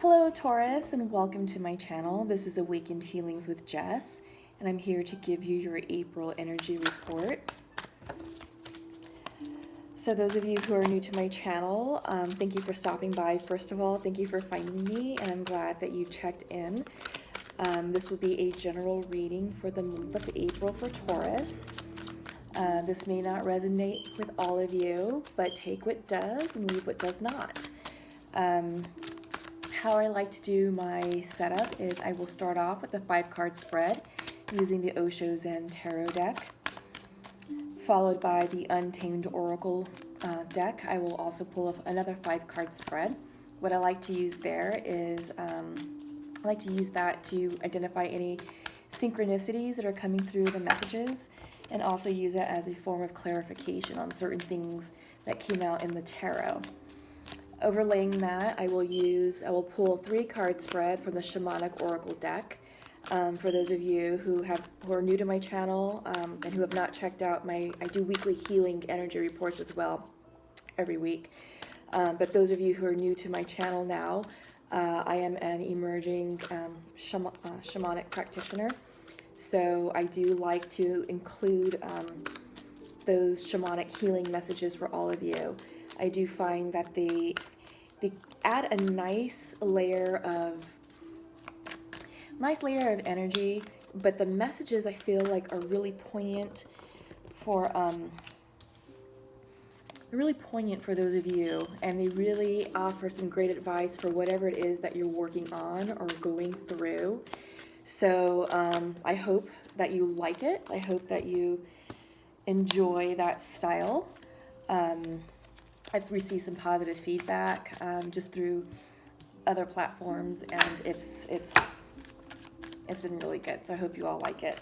Hello Taurus, and welcome to my channel. This is Awakened Healings with Jess, and I'm here to give you your April energy report. So those of you who are new to my channel, thank you for stopping by. First of all, thank you for finding me, and I'm glad that you checked in. This will be a general reading for the month of April for Taurus. This may not resonate with all of you, but take what does and leave what does not. How I like to do my setup is I will start off with a 5-card spread using the Osho Zen Tarot deck, followed by the Untamed Oracle deck. I will also pull up another 5-card spread. What I like to use there is I like to use that to identify any synchronicities that are coming through the messages, and also use it as a form of clarification on certain things that came out in the tarot. Overlaying that, I will pull a 3-card spread from the Shamanic Oracle deck. For those of you who are new to my channel and who have not checked out I do weekly healing energy reports as well every week. But those of you who are new to my channel now, I am an emerging shamanic practitioner. So I do like to include those shamanic healing messages for all of you. I do find that they add a nice layer of energy, but the messages I feel like are really poignant for those of you, and they really offer some great advice for whatever it is that you're working on or going through. So I hope that you like it. I hope that you enjoy that style. I've received some positive feedback just through other platforms, and it's been really good. So I hope you all like it.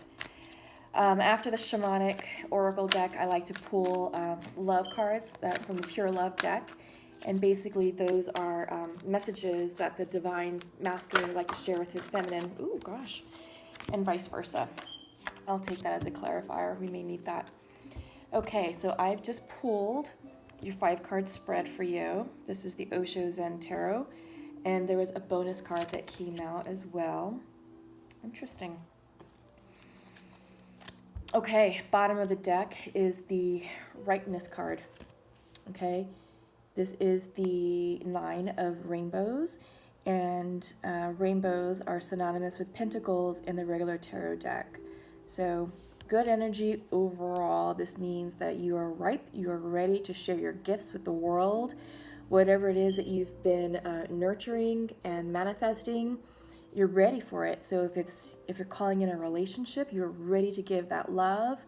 After the Shamanic Oracle deck, I like to pull love cards from the Pure Love deck, and basically those are messages that the Divine Masculine would like to share with his feminine. Ooh, gosh, and vice versa. I'll take that as a clarifier. We may need that. Okay, so I've just pulled your 5-card spread for you. This is the Osho Zen Tarot, and there was a bonus card that came out as well. Interesting. Okay, bottom of the deck is the Rightness card. Okay, this is the 9 of Rainbows, and rainbows are synonymous with pentacles in the regular tarot deck. So good energy overall. This means that you are ripe, you are ready to share your gifts with the world. Whatever it is that you've been nurturing and manifesting, you're ready for it. So if you're calling in a relationship, you're ready to give that love.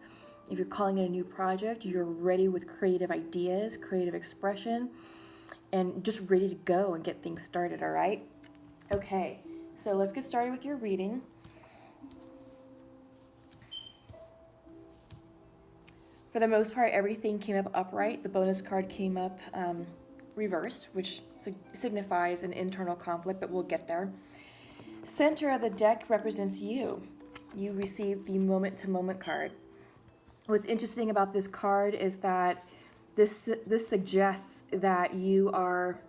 If you're calling in a new project, you're ready with creative ideas, creative expression, and just ready to go and get things started, all right? Okay, so let's get started with your reading. For the most part, everything came up upright. The bonus card came up reversed, which signifies an internal conflict, but we'll get there. Center of the deck represents you. You received the moment-to-moment card. What's interesting about this card is that this suggests that you are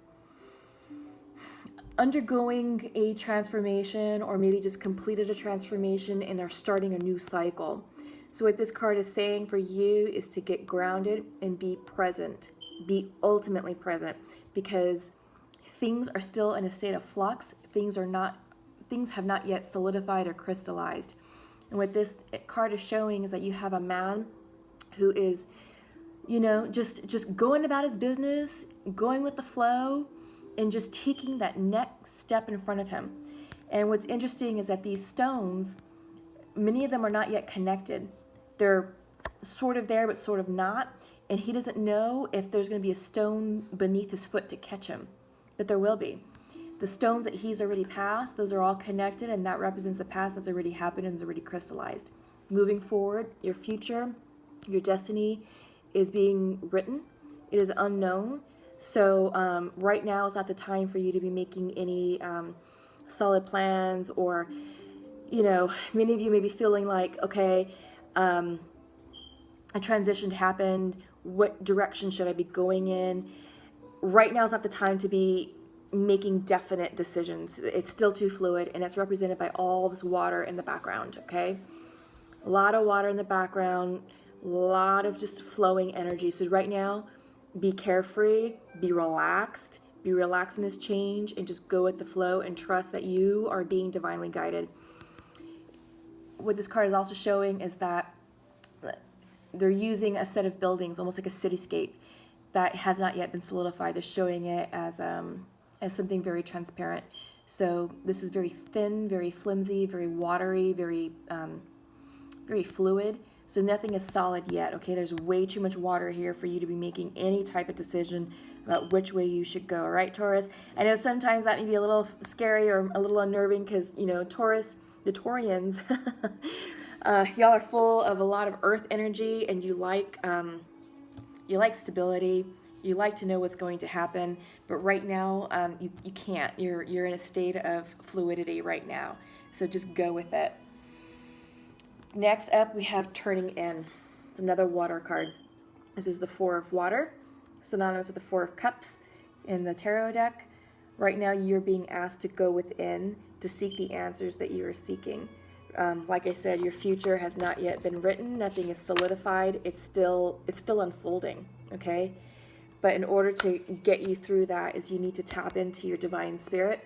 undergoing a transformation, or maybe just completed a transformation and are starting a new cycle. So what this card is saying for you is to get grounded and be present. Be ultimately present, because things are still in a state of flux. Things have not yet solidified or crystallized. And what this card is showing is that you have a man who is, just going about his business, going with the flow, and just taking that next step in front of him. And what's interesting is that these stones, many of them are not yet connected. They're sort of there, but sort of not. And he doesn't know if there's going to be a stone beneath his foot to catch him. But there will be. The stones that he's already passed, those are all connected, and that represents the past that's already happened and is already crystallized. Moving forward, your future, your destiny is being written. It is unknown. So right now is not the time for you to be making any solid plans, or, many of you may be feeling like, okay, a transition happened. What direction should I be going in? Right now is not the time to be making definite decisions. It's still too fluid, and it's represented by all this water in the background, okay? A lot of water in the background, a lot of just flowing energy. So right now, be carefree, be relaxed in this change, and just go with the flow and trust that you are being divinely guided. What this card is also showing is that they're using a set of buildings, almost like a cityscape, that has not yet been solidified. They're showing it as something very transparent. So this is very thin, very flimsy, very watery, very fluid. So nothing is solid yet, okay? There's way too much water here for you to be making any type of decision about which way you should go, all right, Taurus? I know sometimes that may be a little scary or a little unnerving because, you know, Taurus, the Taurians, y'all are full of a lot of earth energy, and you like stability. You like to know what's going to happen, but right now you can't. You're in a state of fluidity right now, so just go with it. Next up, we have turning in. It's another water card. This is the Four of Water, synonymous with the Four of Cups in the tarot deck. Right now, you're being asked to go within to seek the answers that you are seeking. Like I said, your future has not yet been written. Nothing is solidified. It's still unfolding, okay? But in order to get you through that is you need to tap into your divine spirit,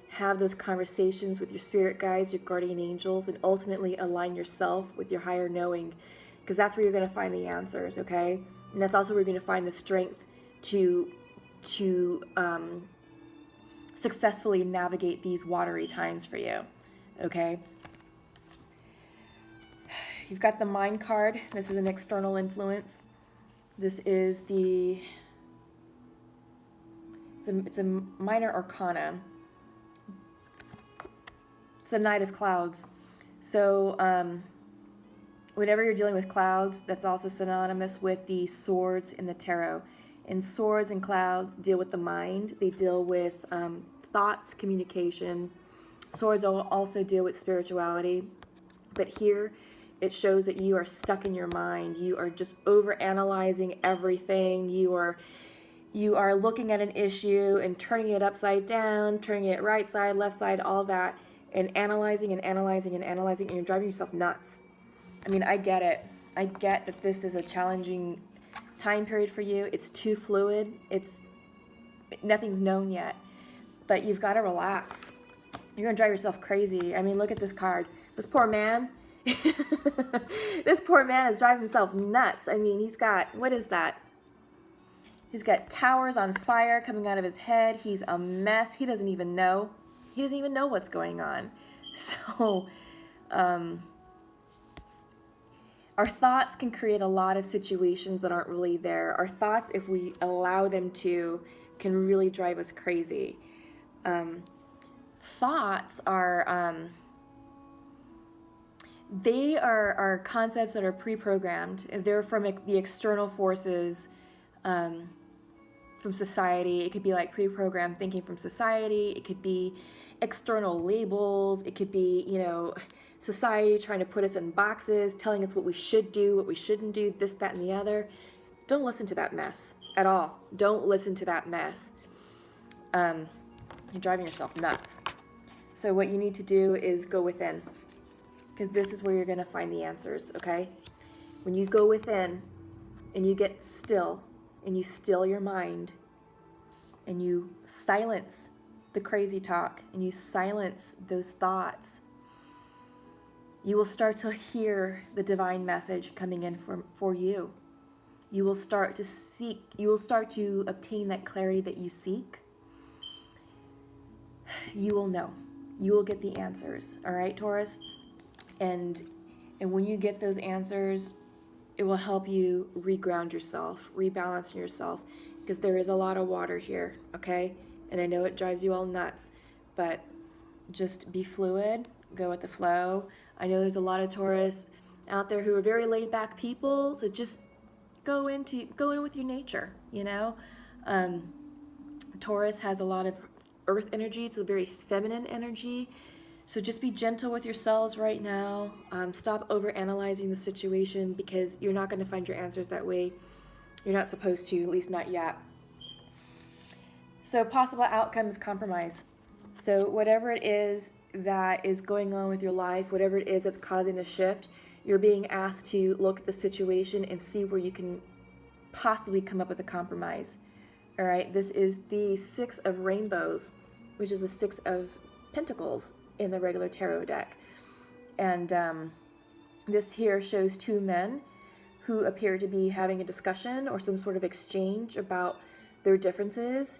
have those conversations with your spirit guides, your guardian angels, and ultimately align yourself with your higher knowing, because that's where you're going to find the answers, okay? And that's also where you're going to find the strength to successfully navigate these watery times for you, okay? You've got the Mind card. This is an external influence. This is it's a minor arcana. It's a Knight of Clouds. So whenever you're dealing with clouds, that's also synonymous with the swords in the tarot. And swords and clouds deal with the mind. They deal with thoughts, communication. Swords also deal with spirituality. But here, it shows that you are stuck in your mind. You are just over-analyzing everything. You are looking at an issue and turning it upside down, turning it right side, left side, all that, and analyzing and analyzing and analyzing, and you're driving yourself nuts. I mean, I get it. I get that this is a challenging time period for you. It's too fluid. Nothing's known yet. But you've got to relax. You're going to drive yourself crazy. I mean, look at this card. This poor man. This poor man is driving himself nuts. I mean, he's got, what is that? He's got towers on fire coming out of his head. He's a mess. He doesn't even know. He doesn't even know what's going on. So, our thoughts can create a lot of situations that aren't really there. Our thoughts, if we allow them to, can really drive us crazy. Thoughts are, they are concepts that are pre-programmed. They're from the external forces, from society. It could be like pre-programmed thinking from society. It could be external labels. It could be, society trying to put us in boxes, telling us what we should do, what we shouldn't do, this, that, and the other. Don't listen to that mess at all. Don't listen to that mess. You're driving yourself nuts. So what you need to do is go within, because this is where you're going to find the answers, okay? When you go within and you get still and you still your mind and you silence the crazy talk and you silence those thoughts, you will start to hear the divine message coming in for you. You will start to obtain that clarity that you seek. You will know. You will get the answers, all right, Taurus? And when you get those answers, it will help you reground yourself, rebalance yourself, because there is a lot of water here, okay? And I know it drives you all nuts, but just be fluid, go with the flow. I know there's a lot of Taurus out there who are very laid-back people, so just go in with your nature, Taurus has a lot of earth energy. It's a very feminine energy. So just be gentle with yourselves right now. Stop over-analyzing the situation, because you're not going to find your answers that way. You're not supposed to, at least not yet. So possible outcome is compromise. So whatever it is that is going on with your life, whatever it is that's causing the shift, you're being asked to look at the situation and see where you can possibly come up with a compromise. All right, this is the Six of Rainbows, which is the Six of Pentacles in the regular tarot deck. And this here shows two men who appear to be having a discussion or some sort of exchange about their differences.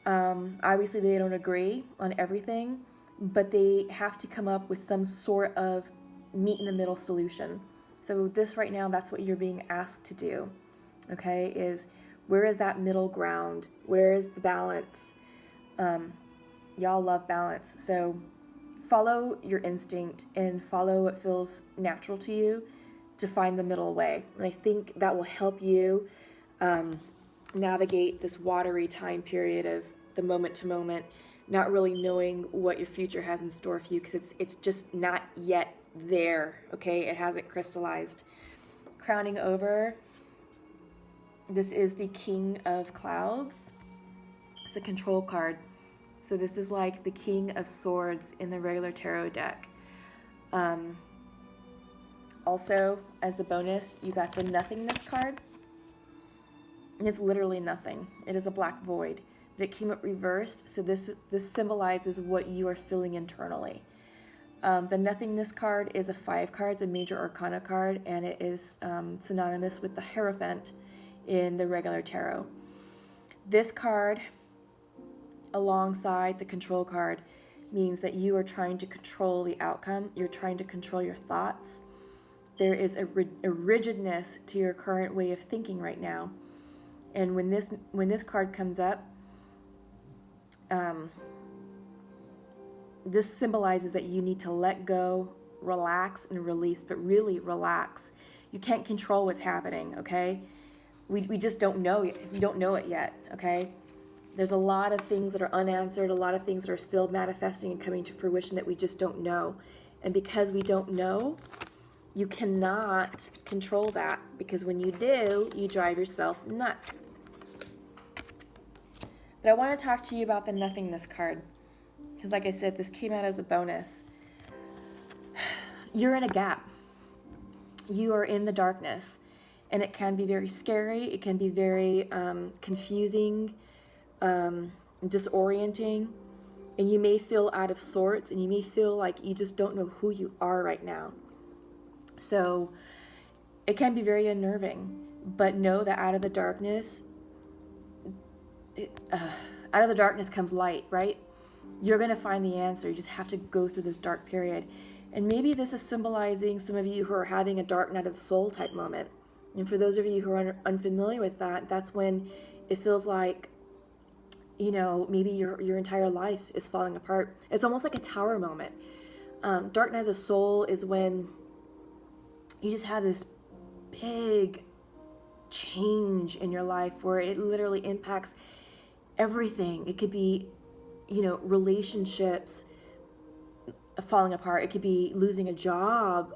Obviously, they don't agree on everything, but they have to come up with some sort of meet in the middle solution. So this right now, that's what you're being asked to do, okay, is where is that middle ground? Where is the balance? Y'all love balance. So follow your instinct and follow what feels natural to you to find the middle way. And I think that will help you navigate this watery time period of the moment to moment, not really knowing what your future has in store for you, because it's just not yet there, okay? It hasn't crystallized. Crowning over, this is the King of Clouds. It's a control card. So this is like the King of Swords in the regular tarot deck. Also, as the bonus, you got the Nothingness card. And it's literally nothing. It is a black void. But it came up reversed, so this symbolizes what you are feeling internally. The Nothingness card is a 5 cards, a major arcana card, and it is synonymous with the Hierophant in the regular tarot. This card, alongside the control card, means that you are trying to control the outcome. You're trying to control your thoughts. There is a rigidness to your current way of thinking right now. And when this card comes up, this symbolizes that you need to let go, relax, and release, but really relax. You can't control what's happening, okay? We just don't know yet. We don't know it yet, okay? There's a lot of things that are unanswered, a lot of things that are still manifesting and coming to fruition that we just don't know. And because we don't know, you cannot control that, because when you do, you drive yourself nuts. But I want to talk to you about the Nothingness card, because like I said, this came out as a bonus. You're in a gap. You are in the darkness, and it can be very scary. It can be very confusing, disorienting, and you may feel out of sorts, and you may feel like you just don't know who you are right now. So it can be very unnerving, but know that out of the darkness, comes light, right? You're going to find the answer. You just have to go through this dark period. And maybe this is symbolizing some of you who are having a dark night of the soul type moment. And for those of you who are unfamiliar with that, that's when it feels like, you know, maybe your entire life is falling apart. It's almost like a tower moment. Dark night of the soul is when you just have this big change in your life where it literally impacts everything. It could be, you know, relationships falling apart. It could be losing a job,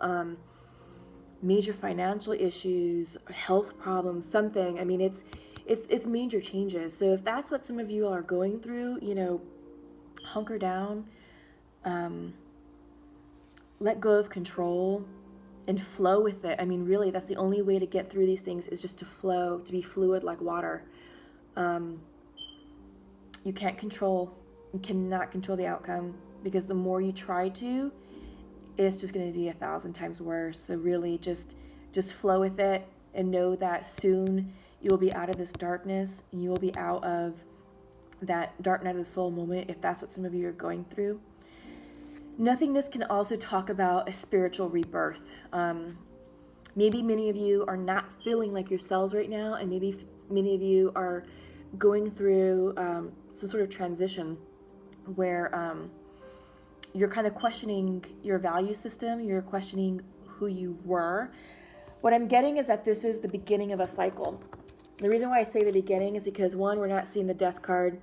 major financial issues, health problems, something. I mean, it's major changes. So if that's what some of you are going through, you know, hunker down, let go of control and flow with it. I mean, really, that's the only way to get through these things, is just to flow, to be fluid like water. You can't control, you cannot control the outcome, because the more you try to, it's just going to be 1,000 times worse. So really just flow with it, and know that soon you will be out of this darkness, and you will be out of that dark night of the soul moment, if that's what some of you are going through. Nothingness can also talk about a spiritual rebirth. Maybe many of you are not feeling like yourselves right now, and maybe many of you are going through some sort of transition where you're kind of questioning your value system, you're questioning who you were. What I'm getting is that this is the beginning of a cycle. The reason why I say the beginning is because, 1, we're not seeing the Death card.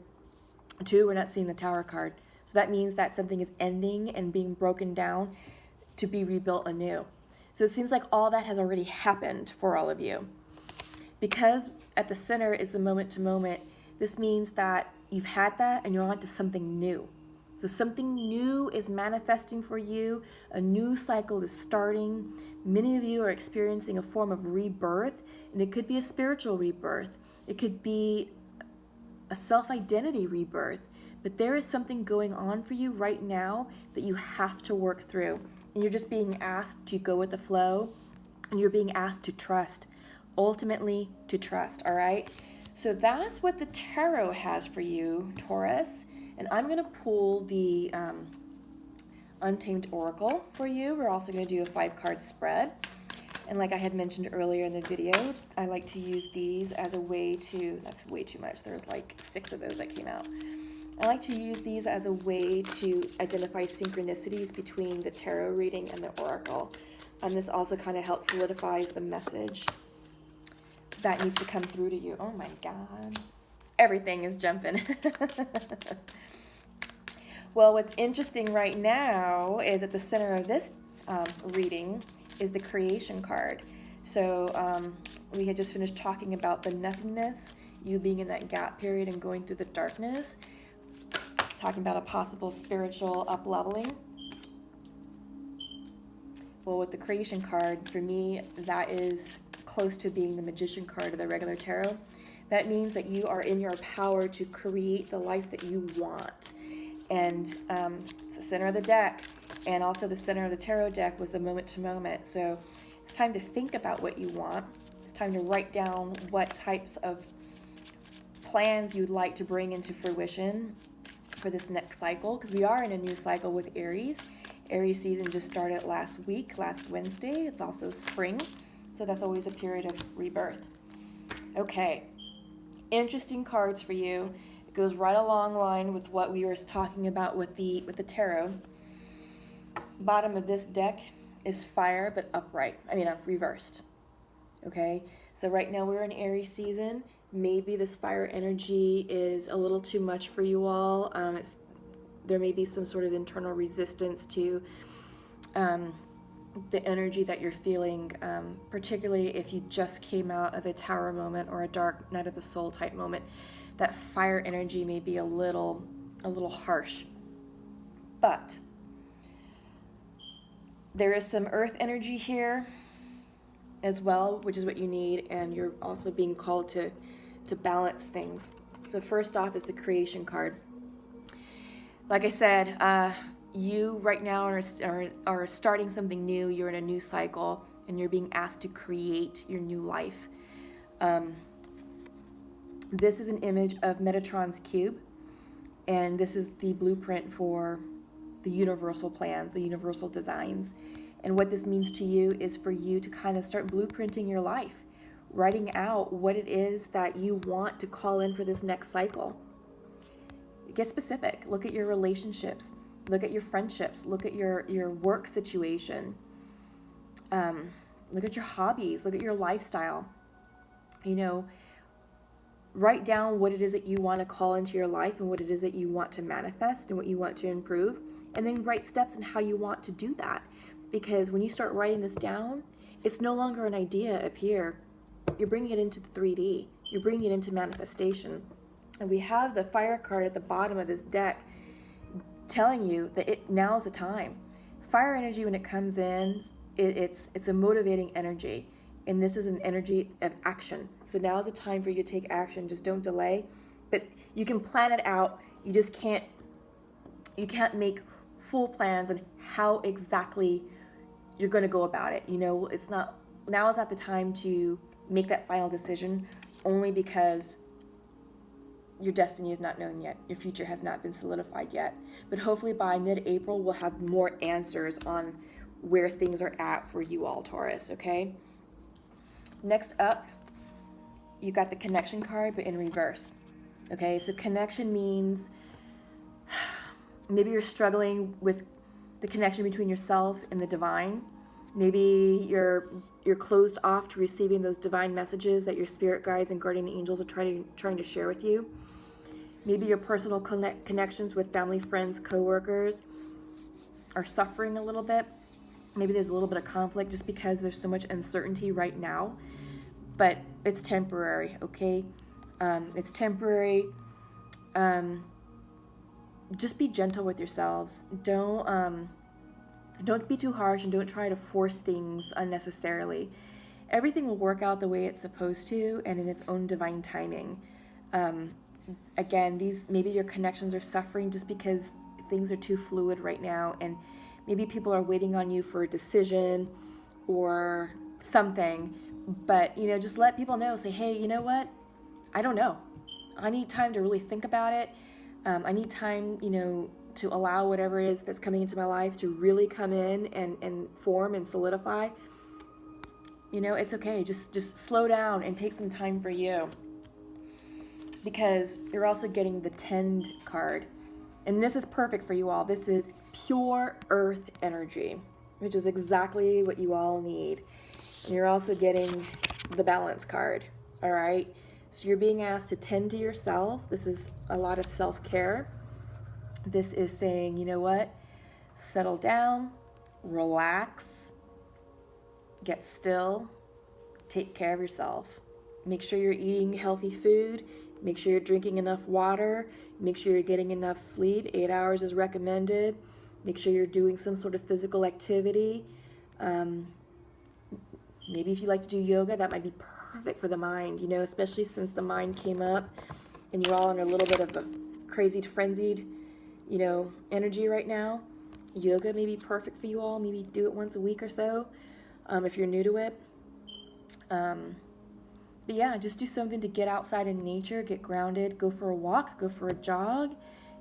2, we're not seeing the Tower card. So that means that something is ending and being broken down to be rebuilt anew. So it seems like all that has already happened for all of you. Because at the center is the moment to moment, this means that you've had that and you're on to something new. So something new is manifesting for you. A new cycle is starting. Many of you are experiencing a form of rebirth, and it could be a spiritual rebirth. It could be a self-identity rebirth. But there is something going on for you right now that you have to work through. And you're just being asked to go with the flow, and you're being asked to trust. Ultimately, to trust, all right? So that's what the tarot has for you, Taurus. And I'm going to pull the Untamed Oracle for you. We're also going to do a 5-card spread. And like I had mentioned earlier in the video, I like to use these as a way to, that's way too much. There's like 6 of those that came out. I like to use these as a way to identify synchronicities between the tarot reading and the oracle. And this also kind of helps solidifies the message that needs to come through to you. Oh my God. Everything is jumping. Well, what's interesting right now is at the center of this reading is the creation card. So we had just finished talking about the nothingness, you being in that gap period and going through the darkness, talking about a possible spiritual up-leveling. Well, with the creation card, for me, that is close to being the magician card of the regular tarot. That means that you are in your power to create the life that you want. And it's the center of the deck, and also the center of the tarot deck was the moment to moment. So it's time to think about what you want. It's time to write down what types of plans you'd like to bring into fruition for this next cycle, because we are in a new cycle with Aries. Aries season just started last Wednesday. It's also spring, so that's always a period of rebirth. Okay, interesting cards for you. It goes right along line with what we were talking about with the tarot. Bottom of this deck is fire, but upright. Reversed. Okay, so right now we're in Aries season. Maybe this fire energy is a little too much for you all. There may be some sort of internal resistance to the energy that you're feeling, particularly if you just came out of a tower moment or a dark night of the soul type moment. That fire energy may be a little harsh. But there is some earth energy here as well, which is what you need, and you're also being called to balance things. So first off is the creation card. Like I said, you right now are starting something new. You're in a new cycle, and you're being asked to create your new life. This is an image of Metatron's cube, and this is the blueprint for the universal plans, the universal designs. And what this means to you is for you to kind of start blueprinting your life, writing out what it is that you want to call in for this next cycle. Get specific. Look at your relationships. Look at your friendships. Look at your work situation. Look at your hobbies. Look at your lifestyle. Write down what it is that you want to call into your life and what it is that you want to manifest and what you want to improve. And then write steps on how you want to do that. Because when you start writing this down, it's no longer an idea up here. You're bringing it into the 3D. You're bringing it into manifestation. And we have the fire card at the bottom of this deck telling you that now's the time. Fire energy, when it comes in, it's a motivating energy. And this is an energy of action. So now's the time for you to take action. Just don't delay. But you can plan it out. You just can't make full plans on how exactly you're going to go about it. Now is not the time to make that final decision, only because your destiny is not known yet. Your future has not been solidified yet. But hopefully by mid-April, we'll have more answers on where things are at for you all, Taurus, okay? Next up, you got the connection card, but in reverse. Okay, so connection means maybe you're struggling with the connection between yourself and the divine. Maybe you're closed off to receiving those divine messages that your spirit guides and guardian angels are trying to share with you. Maybe your personal connections with family, friends, co-workers are suffering a little bit. Maybe there's a little bit of conflict just because there's so much uncertainty right now. But it's temporary, okay? It's temporary. just be gentle with yourselves. Don't be too harsh, and don't try to force things unnecessarily. Everything will work out the way it's supposed to and in its own divine timing. Again, maybe your connections are suffering just because things are too fluid right now, and maybe people are waiting on you for a decision or something. But, just let people know. Say, hey, you know what? I don't know. I need time to really think about it. I need time, to allow whatever it is that's coming into my life to really come in and form and solidify. It's okay. Just slow down and take some time for you. Because you're also getting the Tend card. And this is perfect for you all. This is pure earth energy, which is exactly what you all need. And you're also getting the Balance card. All right? So you're being asked to tend to yourselves. This is a lot of self-care. This is saying, you know what? Settle down, relax, get still, take care of yourself. Make sure you're eating healthy food. Make sure you're drinking enough water. Make sure you're getting enough sleep. 8 hours is recommended. Make sure you're doing some sort of physical activity. Maybe if you like to do yoga, that might be perfect for the mind, especially since the mind came up and you're all in a little bit of a crazy, frenzied, energy right now. Yoga may be perfect for you all. Maybe do it once a week or so if you're new to it. But yeah, just do something to get outside in nature, get grounded, go for a walk, go for a jog,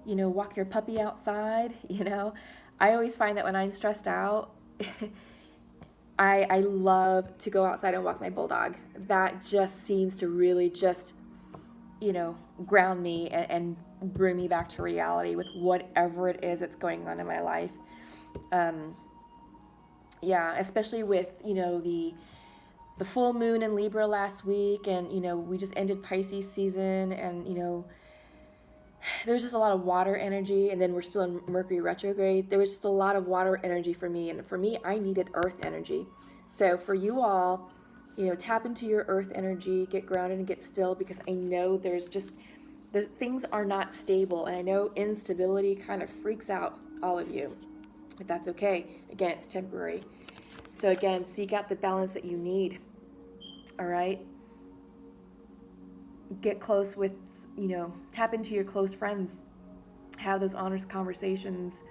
walk your puppy outside, I always find that when I'm stressed out, I love to go outside and walk my bulldog. That just seems to really just, ground me and bring me back to reality with whatever it is that's going on in my life. Yeah, especially with, the full moon in Libra last week, and, we just ended Pisces season, and, there's just a lot of water energy, and then we're still in Mercury retrograde. There was just a lot of water energy for me, and for me, I needed earth energy. So for you all, tap into your earth energy, get grounded and get still, because I know there's things are not stable, and I know instability kind of freaks out all of you, but that's okay. Again, it's temporary. So again, seek out the balance that you need. All right? Get close with, tap into your close friends. Have those honest conversations.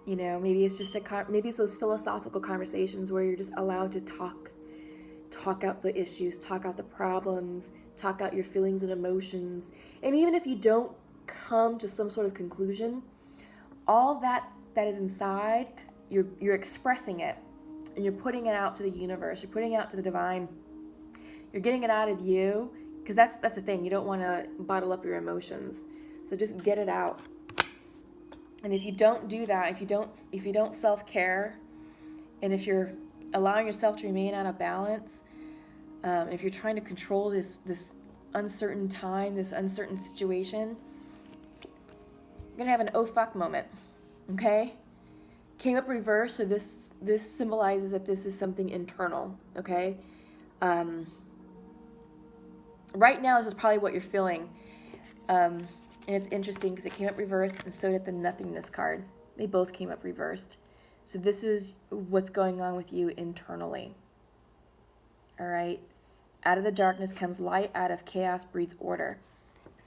Maybe it's just maybe it's those philosophical conversations where you're just allowed to talk out the issues, talk out the problems, talk out your feelings and emotions. And even if you don't come to some sort of conclusion, all that is inside, you're expressing it, and you're putting it out to the universe. You're putting it out to the divine. You're getting it out of you, because that's the thing. You don't want to bottle up your emotions. So just get it out. And if you don't do that, if you don't self-care, and if you're allowing yourself to remain out of balance, if you're trying to control this uncertain time, this uncertain situation, you're gonna have an oh fuck moment. Okay? Came up reverse, so this symbolizes that this is something internal. Okay? Right now, this is probably what you're feeling. And it's interesting because it came up reversed, and so did the Nothingness card. They both came up reversed. So this is what's going on with you internally. All right? Out of the darkness comes light, out of chaos breeds order.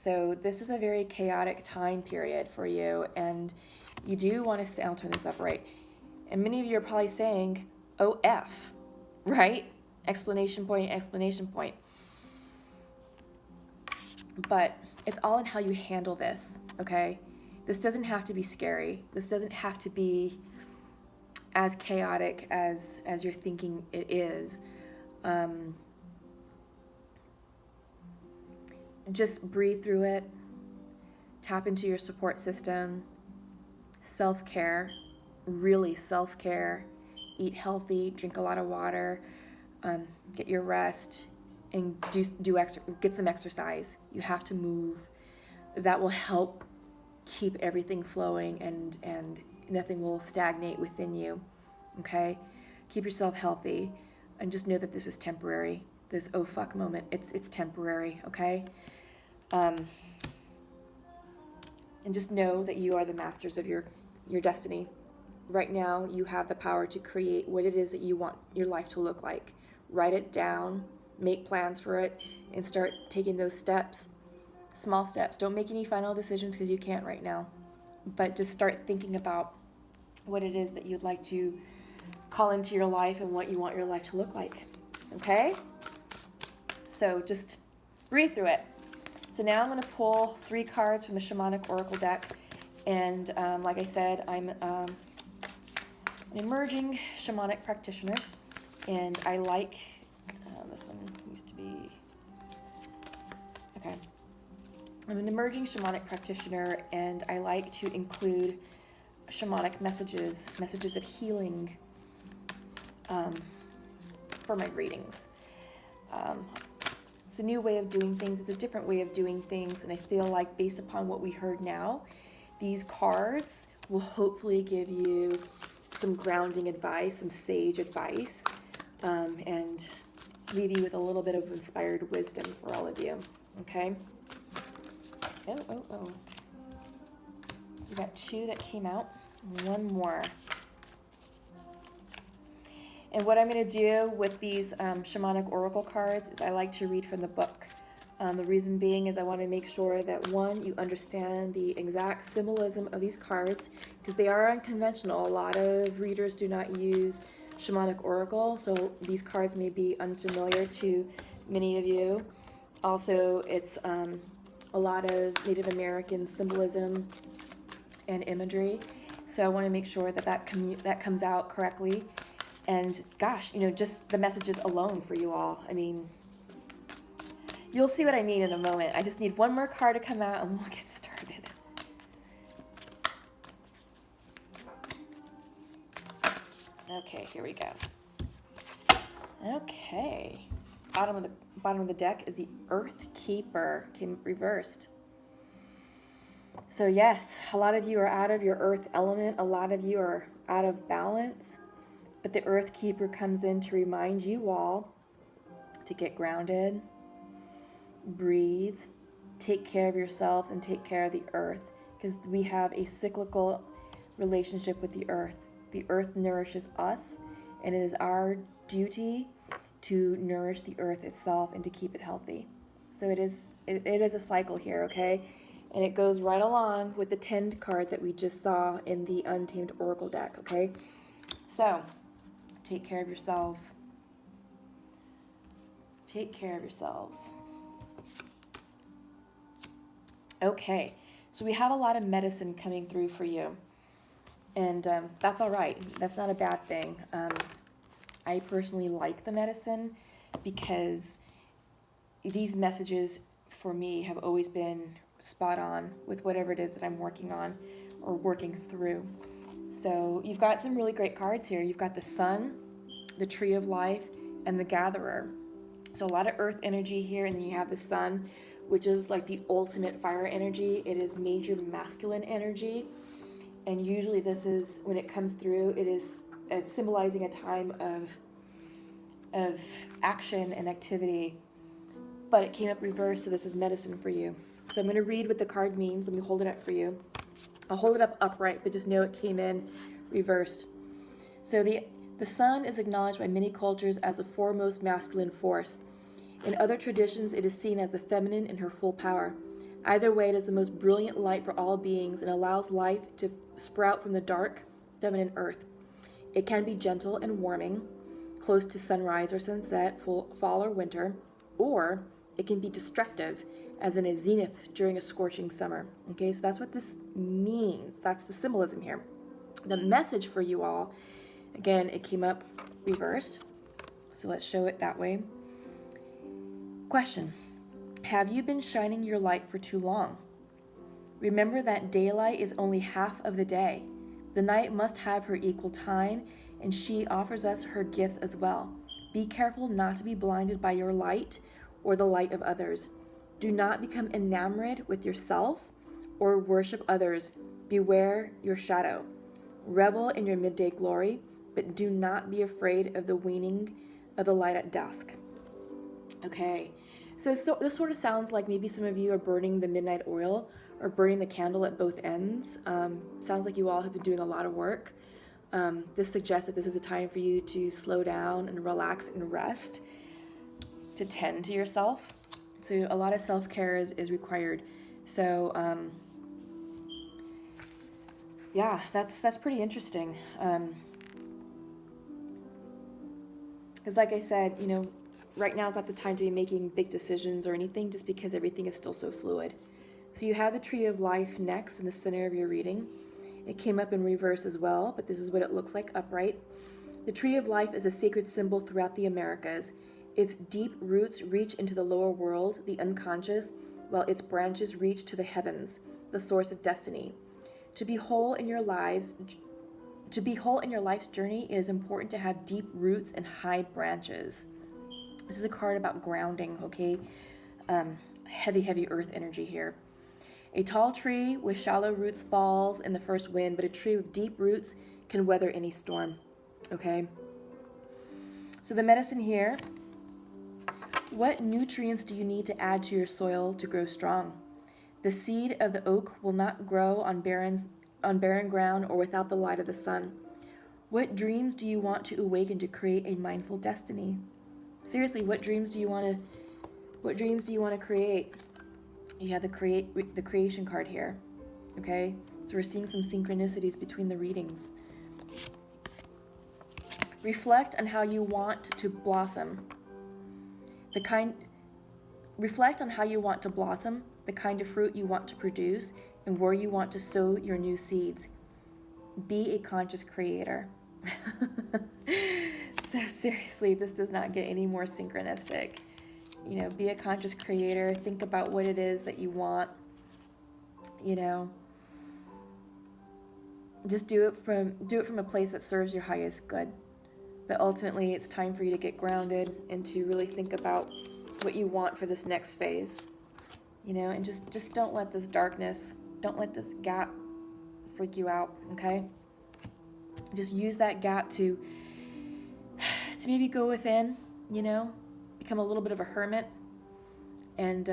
So this is a very chaotic time period for you, and you do want to, I'll turn this up right. And many of you are probably saying, oh, F, right? Exclamation point, exclamation point. But it's all in how you handle this, okay? This doesn't have to be scary. This doesn't have to be as chaotic as you're thinking it is. Just breathe through it. Tap into your support system. Self-care, really self-care. Eat healthy, drink a lot of water, get your rest, and get some exercise. You have to move. That will help keep everything flowing, and nothing will stagnate within you. Okay? Keep yourself healthy, and just know that this is temporary. This oh fuck moment, it's temporary, okay? And just know that you are the masters of your destiny. Right now, you have the power to create what it is that you want your life to look like. Write it down, make plans for it, and start taking those steps. Small steps. Don't make any final decisions because you can't right now. But just start thinking about what it is that you'd like to call into your life and what you want your life to look like. Okay? So just breathe through it. So now I'm going to pull 3 cards from the Shamanic Oracle deck. And like I said, I'm an emerging shamanic practitioner. And I like, this one used to be, okay. I'm an emerging shamanic practitioner, and I like to include shamanic messages of healing for my readings. It's a new way of doing things. It's a different way of doing things, and I feel like based upon what we heard now, these cards will hopefully give you some grounding advice, some sage advice, and leave you with a little bit of inspired wisdom for all of you. Okay? Oh. So we got 2 that came out, 1 more. And what I'm going to do with these shamanic oracle cards is I like to read from the book. The reason being is I want to make sure that, 1, you understand the exact symbolism of these cards, because they are unconventional. A lot of readers do not use shamanic oracle, so these cards may be unfamiliar to many of you. Also, it's a lot of Native American symbolism and imagery, so I want to make sure that that comes out correctly. And gosh, just the messages alone for you all. I mean, you'll see what I mean in a moment. I just need 1 more card to come out and we'll get started. Okay, here we go. Okay. Bottom of the deck is the Earth Keeper, came reversed. So yes, a lot of you are out of your earth element. A lot of you are out of balance. But the Earth Keeper comes in to remind you all to get grounded, breathe, take care of yourselves, and take care of the earth, because we have a cyclical relationship with the earth. The earth nourishes us, and it is our duty to nourish the earth itself and to keep it healthy. So it is a cycle here, okay? And it goes right along with the Tend card that we just saw in the Untamed Oracle deck, okay? So take care of yourselves. Take care of yourselves. Okay, so we have a lot of medicine coming through for you. And that's all right. That's not a bad thing. I personally like the medicine because these messages for me have always been spot on with whatever it is that I'm working on or working through. So you've got some really great cards here. You've got the Sun, the Tree of Life, and the Gatherer. So a lot of earth energy here, and then you have the Sun, which is like the ultimate fire energy. It is major masculine energy. And usually this is, when it comes through, it is symbolizing a time of action and activity. But it came up reversed, so this is medicine for you. So I'm going to read what the card means. Let me hold it up for you. I'll hold it up upright, but just know it came in reversed. So the Sun is acknowledged by many cultures as a foremost masculine force. In other traditions, it is seen as the feminine in her full power. Either way, it is the most brilliant light for all beings and allows life to sprout from the dark, feminine earth. It can be gentle and warming, close to sunrise or sunset, fall or winter, or it can be destructive, as in a zenith during a scorching summer. Okay, so that's what this means. That's the symbolism here. The message for you all, again, it came up reversed, so let's show it that way. Question: have you been shining your light for too long? Remember that daylight is only half of the day. The night must have her equal time, and she offers us her gifts as well. Be careful not to be blinded by your light or the light of others. Do not become enamored with yourself or worship others. Beware your shadow. Revel in your midday glory, but do not be afraid of the waning of the light at dusk. Okay, so this sort of sounds like maybe some of you are burning the midnight oil, or burning the candle at both ends. Sounds like you all have been doing a lot of work. This suggests that this is a time for you to slow down and relax and rest, to tend to yourself. So a lot of self-care is required. So yeah, that's pretty interesting. Because like I said, right now is not the time to be making big decisions or anything, just because everything is still so fluid. So you have the Tree of Life next in the center of your reading. It came up in reverse as well, but this is what it looks like upright. The Tree of Life is a sacred symbol throughout the Americas. Its deep roots reach into the lower world, the unconscious, while its branches reach to the heavens, the source of destiny. To be whole in your life's journey, it is important to have deep roots and high branches. This is a card about grounding, okay? Heavy earth energy here. A tall tree with shallow roots falls in the first wind, but a tree with deep roots can weather any storm, okay? So the medicine here, what nutrients do you need to add to your soil to grow strong? The seed of the oak will not grow on barren ground or without the light of the sun. What dreams do you want to awaken to create a mindful destiny? Seriously, what dreams do you want to create? You have the creation card here. Okay? So we're seeing some synchronicities between the readings. Reflect on how you want to blossom. Reflect on how you want to blossom, the kind of fruit you want to produce, and where you want to sow your new seeds. Be a conscious creator. So seriously, this does not get any more synchronistic. Be a conscious creator. Think about what it is that you want. Just do it from a place that serves your highest good. But ultimately, it's time for you to get grounded and to really think about what you want for this next phase. And just don't let this darkness, don't let this gap freak you out, okay? Just use that gap to maybe go within, become a little bit of a hermit, and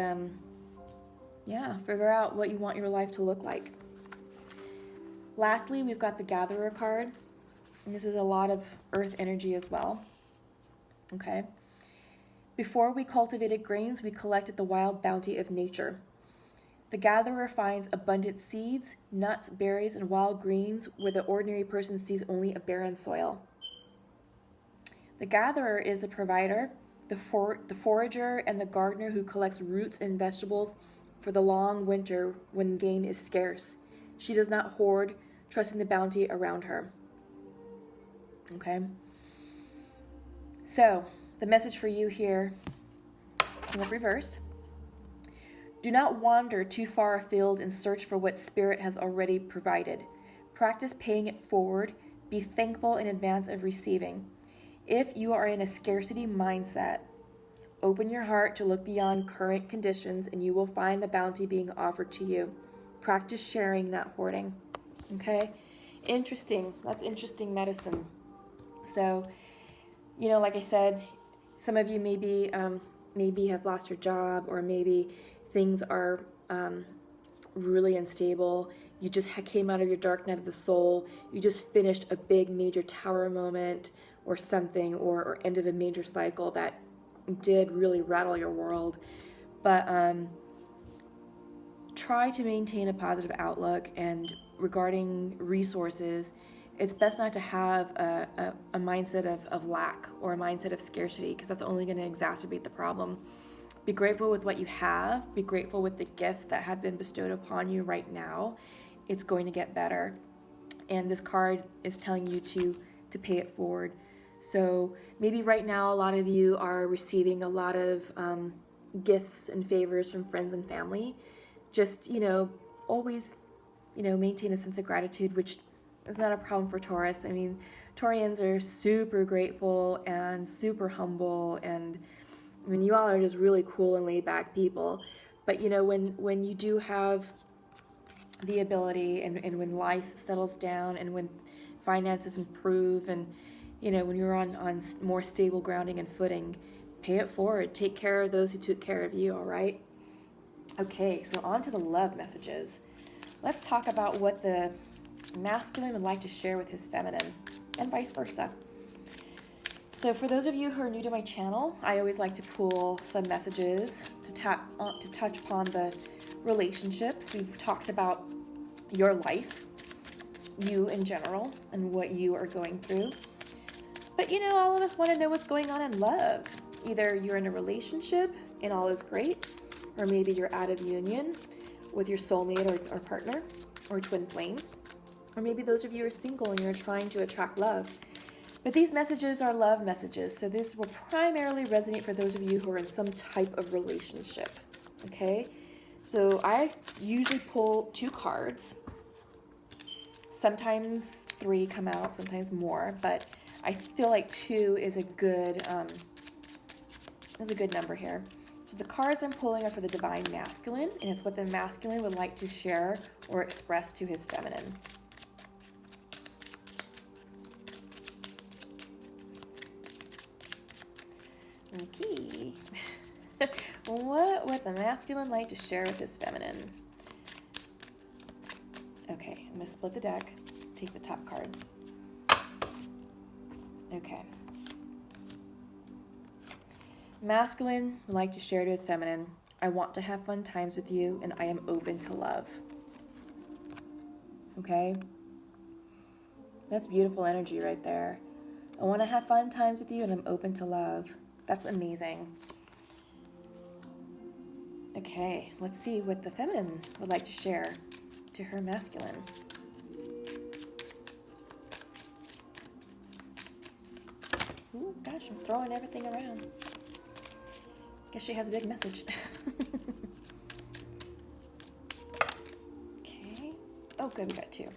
figure out what you want your life to look like. Lastly, we've got the Gatherer card, and this is a lot of earth energy as well, okay? Before we cultivated grains, we collected the wild bounty of nature. The gatherer finds abundant seeds, nuts, berries, and wild greens where the ordinary person sees only a barren soil. The gatherer is the provider, the forager, and the gardener who collects roots and vegetables for the long winter when game is scarce. She does not hoard, trusting the bounty around her. Okay? So, the message for you here, came up reversed. Do not wander too far afield in search for what Spirit has already provided. Practice paying it forward. Be thankful in advance of receiving. If you are in a scarcity mindset, open your heart to look beyond current conditions and you will find the bounty being offered to you. Practice sharing, not hoarding. Okay? Interesting. That's interesting medicine. So, like I said, some of you maybe have lost your job, or maybe things are really unstable. You just came out of your dark night of the soul. You just finished a big major tower moment or something, or ended a major cycle that did really rattle your world. But try to maintain a positive outlook, and regarding resources, it's best not to have a mindset of lack or a mindset of scarcity, because that's only going to exacerbate the problem. Be grateful with what you have. Be grateful with the gifts that have been bestowed upon you right now. It's going to get better. And this card is telling you to pay it forward. So maybe right now a lot of you are receiving a lot of gifts and favors from friends and family. Just, always, maintain a sense of gratitude, which is not a problem for Taurus. I mean, Taurians are super grateful and super humble, and you all are just really cool and laid back people. But when you do have the ability, and when life settles down, and when finances improve, and when you're on more stable grounding and footing, pay it forward. Take care of those who took care of you, all right? Okay, so on to the love messages. Let's talk about what the masculine would like to share with his feminine, and vice versa. So for those of you who are new to my channel, I always like to pull some messages to touch upon the relationships. We've talked about your life, you in general, and what you are going through. But all of us want to know what's going on in love. Either you're in a relationship and all is great, or maybe you're out of union with your soulmate or partner or twin flame. Or maybe those of you are single and you're trying to attract love. But these messages are love messages, so this will primarily resonate for those of you who are in some type of relationship, okay? So I usually pull 2 cards. Sometimes 3 come out, sometimes more, but I feel like 2 is a good number here. So the cards I'm pulling are for the divine masculine, and it's what the masculine would like to share or express to his feminine. Okay. What would the masculine like to share with his feminine? Okay, I'm going to split the deck. Take the top card. Okay. Masculine would like to share to his feminine, I want to have fun times with you and I am open to love. Okay? That's beautiful energy right there. I want to have fun times with you and I'm open to love. That's amazing. Okay, let's see what the feminine would like to share to her masculine. Ooh, gosh, I'm throwing everything around. Guess she has a big message. Okay. Oh, good, we got 2.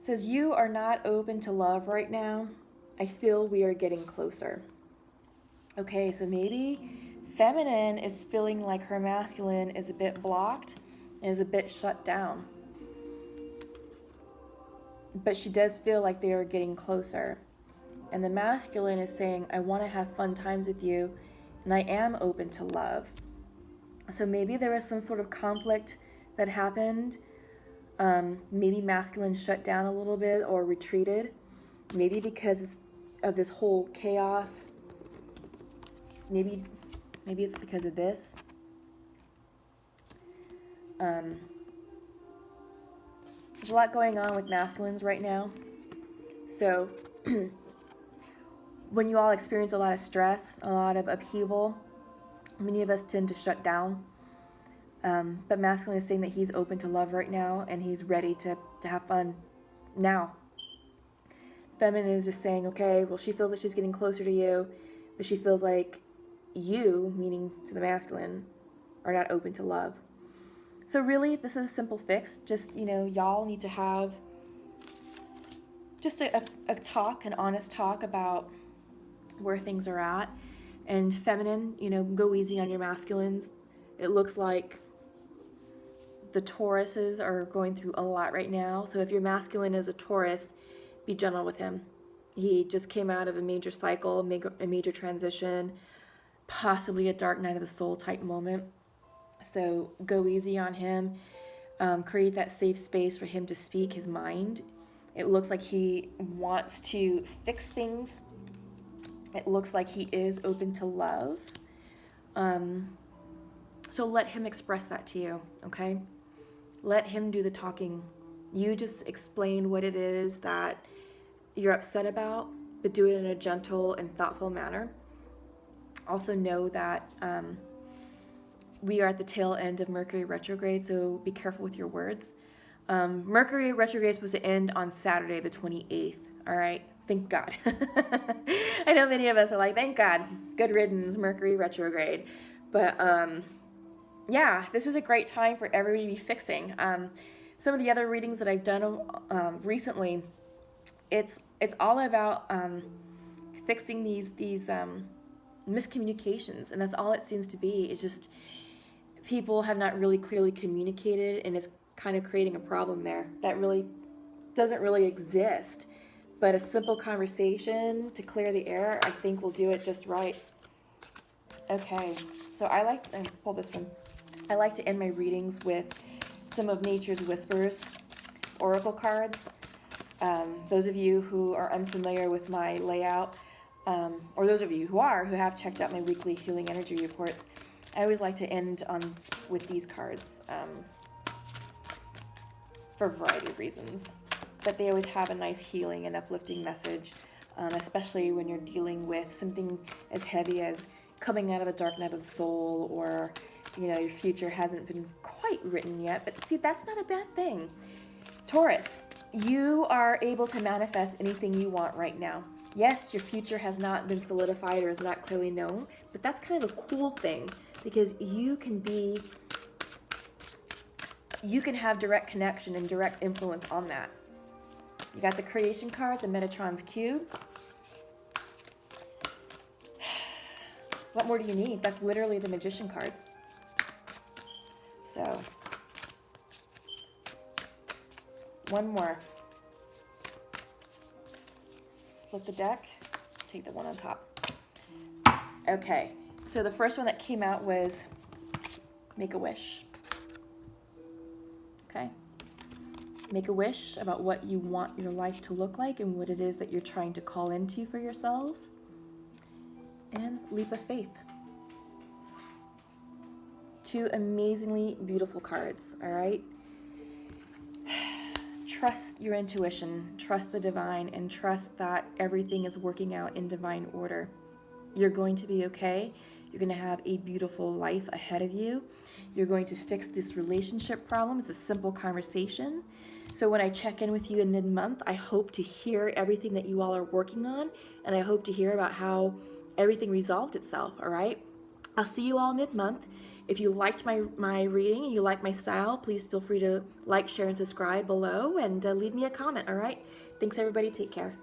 Says, you are not open to love right now. I feel we are getting closer. Okay, so maybe feminine is feeling like her masculine is a bit blocked and is a bit shut down. But she does feel like they are getting closer. And the masculine is saying, I want to have fun times with you and I am open to love. So maybe there was some sort of conflict that happened. Maybe masculine shut down a little bit or retreated. Maybe because of this whole chaos. Maybe it's because of this. There's a lot going on with masculines right now. So when you all experience a lot of stress, a lot of upheaval, many of us tend to shut down. But masculine is saying that he's open to love right now and he's ready to have fun now. Feminine is just saying, okay, well, she feels like she's getting closer to you, but she feels like you, meaning to the masculine, are not open to love. So really, this is a simple fix. Just, y'all need to have just a talk, an honest talk about where things are at. And feminine, go easy on your masculines. It looks like the Tauruses are going through a lot right now. So if your masculine is a Taurus, be gentle with him. He just came out of a major cycle, a major transition, possibly a dark night of the soul type moment. So go easy on him. Create that safe space for him to speak his mind. It looks like he wants to fix things. It looks like he is open to love. So let him express that to you, okay? Let him do the talking. You just explain what it is that you're upset about, but do it in a gentle and thoughtful manner. Also know that we are at the tail end of Mercury retrograde, so be careful with your words. Mercury retrograde is supposed to end on Saturday, the 28th, all right? Thank God. I know many of us are like, thank God, good riddance, Mercury retrograde. But yeah, this is a great time for everybody to be fixing. Some of the other readings that I've done recently, it's all about fixing these miscommunications, and that's all it seems to be. It's just people have not really clearly communicated, and it's kind of creating a problem there that really doesn't really exist. but a simple conversation to clear the air, I think will do it just right. Okay, so I like to pull this one. I like to end my readings with some of Nature's Whispers oracle cards. Those of you who are unfamiliar with my layout, or those of you who have checked out my weekly healing energy reports, I always like to end with these cards for a variety of reasons. But they always have a nice healing and uplifting message, especially when you're dealing with something as heavy as coming out of a dark night of the soul, or your future hasn't been quite written yet. But see, that's not a bad thing. Taurus, you are able to manifest anything you want right now. Yes, your future has not been solidified or is not clearly known, but that's kind of a cool thing, because you can have direct connection and direct influence on that. You got the creation card, the Metatron's cube. What more do you need? That's literally the magician card. So, one more. Split the deck, take the one on top. Okay, so the first one that came out was make a wish. Okay. Make a wish about what you want your life to look like and what it is that you're trying to call into for yourselves. And leap of faith. Two amazingly beautiful cards, all right? Trust your intuition, trust the divine, and trust that everything is working out in divine order. You're going to be okay. You're going to have a beautiful life ahead of you. You're going to fix this relationship problem. It's a simple conversation. So when I check in with you in mid-month, I hope to hear everything that you all are working on, and I hope to hear about how everything resolved itself, all right? I'll see you all mid-month. If you liked my reading and you like my style, please feel free to like, share, and subscribe below, and leave me a comment, all right? Thanks, everybody. Take care.